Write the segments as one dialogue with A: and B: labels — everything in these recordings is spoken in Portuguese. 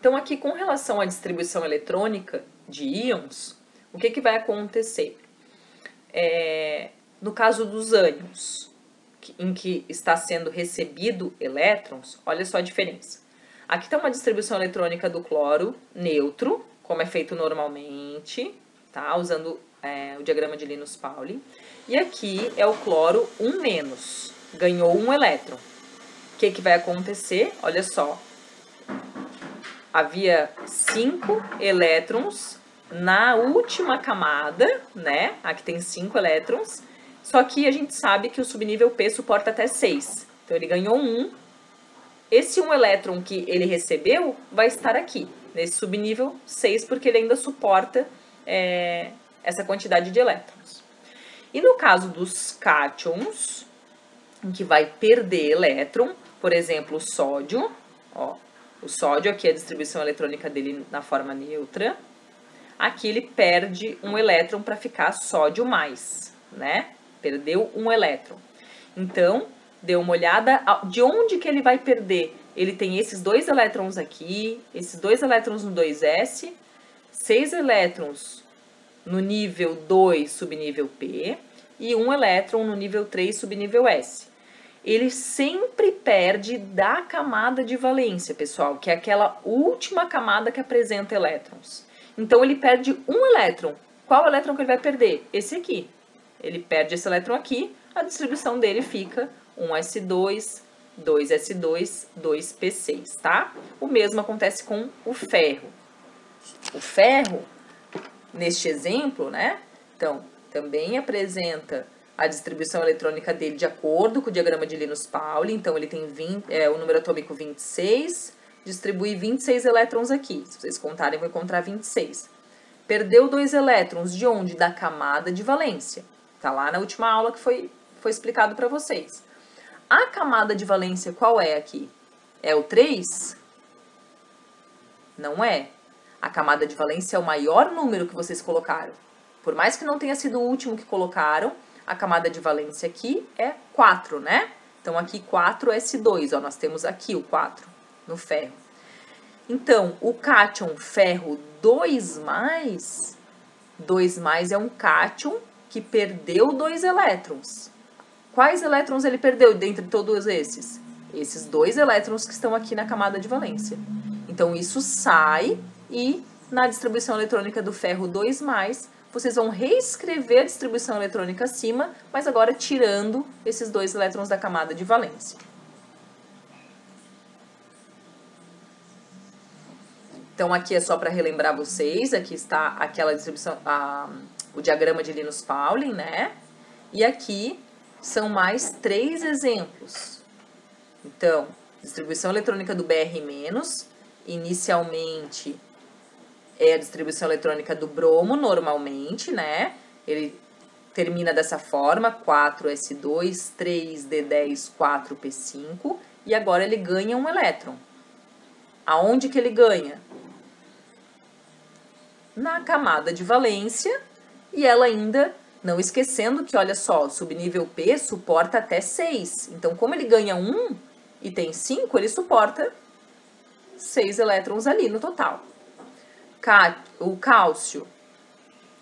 A: Então, aqui com relação à distribuição eletrônica de íons, o que vai acontecer? No caso dos ânions, em que está sendo recebido elétrons, olha só a diferença. Aqui está uma distribuição eletrônica do cloro neutro, como é feito normalmente, tá? Usando o diagrama de Linus-Pauling. E aqui é o cloro 1-, ganhou um elétron. O que vai acontecer? Olha só. Havia 5 elétrons na última camada, né? Aqui tem 5 elétrons. Só que a gente sabe que o subnível P suporta até 6. Então, ele ganhou 1. Esse 1 elétron que ele recebeu vai estar aqui, nesse subnível 6, porque ele ainda suporta essa quantidade de elétrons. E no caso dos cátions, em que vai perder elétron, por exemplo, o sódio, ó, o sódio aqui é a distribuição eletrônica dele na forma neutra. Aqui ele perde um elétron para ficar sódio mais, né? Perdeu um elétron. Então, dê uma olhada de onde que ele vai perder. Ele tem esses 2 elétrons aqui, esses 2 elétrons no 2s, 6 elétrons no nível 2, subnível P, e 1 elétron no nível 3, subnível S. Ele sempre perde da camada de valência, pessoal, que é aquela última camada que apresenta elétrons. Então, ele perde um elétron. Qual elétron que ele vai perder? Esse aqui. Ele perde esse elétron aqui, a distribuição dele fica 1s2, 2s2, 2p6, tá? O mesmo acontece com o ferro. O ferro, neste exemplo, né? Então, também apresenta a distribuição eletrônica dele de acordo com o diagrama de Linus-Pauling. Então, ele tem o número atômico 26, distribui 26 elétrons aqui. Se vocês contarem, vão encontrar 26. Perdeu 2 elétrons de onde? Da camada de valência. Tá lá na última aula que foi explicado para vocês. A camada de valência qual é aqui? É o 3? Não é. A camada de valência é o maior número que vocês colocaram. Por mais que não tenha sido o último que colocaram, a camada de valência aqui é 4, né? Então, aqui 4s2, ó, nós temos aqui o 4 no ferro. Então, o cátion ferro 2+, 2+ é um cátion que perdeu 2 elétrons. Quais elétrons ele perdeu dentre todos esses? Esses 2 elétrons que estão aqui na camada de valência. Então, isso sai e na distribuição eletrônica do ferro 2+, vocês vão reescrever a distribuição eletrônica acima, mas agora tirando esses 2 elétrons da camada de valência. Então, aqui é só para relembrar vocês, aqui está aquela distribuição, o diagrama de Linus-Pauling, né? E aqui são mais 3 exemplos. Então, distribuição eletrônica do Br-, inicialmente é a distribuição eletrônica do bromo, normalmente, né? Ele termina dessa forma, 4s2, 3d10, 4p5, e agora ele ganha um elétron. Aonde que ele ganha? Na camada de valência, e ela ainda, não esquecendo que, olha só, o subnível P suporta até 6. Então, como ele ganha 1 e tem 5, ele suporta 6 elétrons ali no total. O cálcio,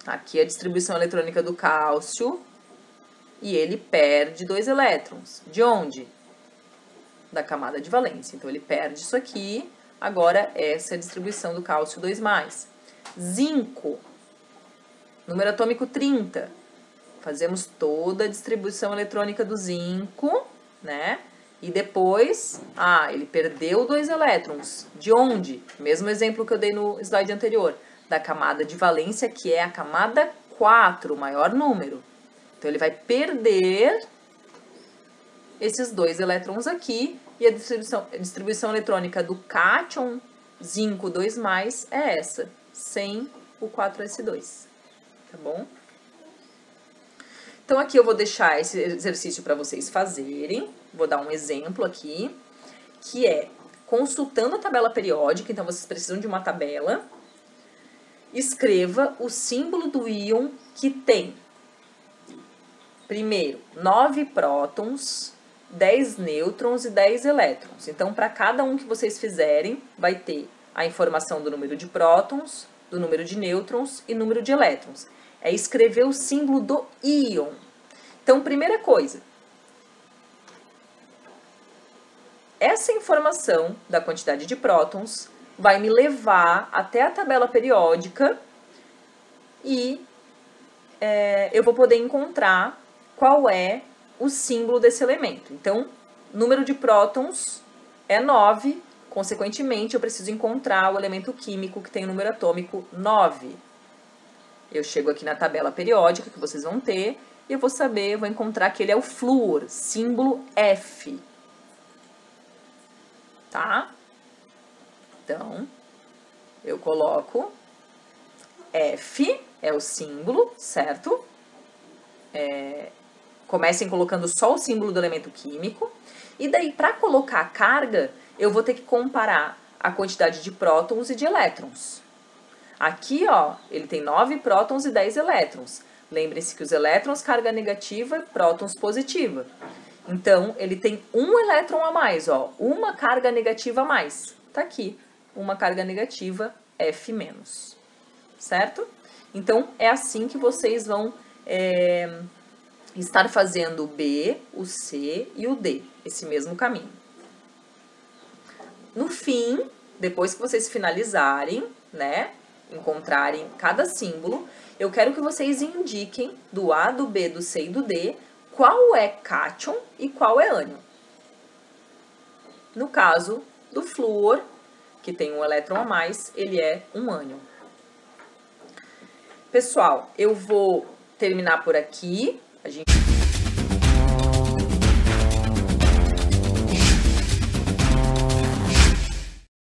A: aqui é a distribuição eletrônica do cálcio, e ele perde 2 elétrons. De onde? Da camada de valência. Então, ele perde isso aqui. Agora, essa é a distribuição do cálcio 2+. Zinco, número atômico 30. Fazemos toda a distribuição eletrônica do zinco, né? E depois, ele perdeu 2 elétrons. De onde? Mesmo exemplo que eu dei no slide anterior. Da camada de valência, que é a camada 4, o maior número. Então, ele vai perder esses 2 elétrons aqui. E a distribuição eletrônica do cátion zinco 2+ é essa, sem o 4s2. Tá bom? Então, aqui eu vou deixar esse exercício para vocês fazerem. Vou dar um exemplo aqui, que é consultando a tabela periódica. Então, vocês precisam de uma tabela. Escreva o símbolo do íon que tem, primeiro, 9 prótons, 10 nêutrons e 10 elétrons. Então, para cada um que vocês fizerem, vai ter a informação do número de prótons, do número de nêutrons e número de elétrons. É escrever o símbolo do íon. Então, primeira coisa, essa informação da quantidade de prótons vai me levar até a tabela periódica e eu vou poder encontrar qual é o símbolo desse elemento. Então, número de prótons é 9, consequentemente, eu preciso encontrar o elemento químico que tem o número atômico 9. Eu chego aqui na tabela periódica que vocês vão ter e eu vou saber, eu vou encontrar que ele é o flúor, símbolo F. Tá? Então, eu coloco F, é o símbolo, certo? Comecem colocando só o símbolo do elemento químico. E daí, para colocar a carga, eu vou ter que comparar a quantidade de prótons e de elétrons. Aqui, ó, ele tem 9 prótons e 10 elétrons. Lembre-se que os elétrons, carga negativa, e prótons, positiva. Então, ele tem um elétron a mais, ó, uma carga negativa a mais. Tá aqui, uma carga negativa F-, certo? Então, é assim que vocês vão estar fazendo o B, o C e o D, esse mesmo caminho. No fim, depois que vocês finalizarem, né, encontrarem cada símbolo, eu quero que vocês indiquem do A, do B, do C e do D qual é cátion e qual é ânion. No caso do flúor, que tem um elétron a mais, ele é um ânion. Pessoal, eu vou terminar por aqui. A gente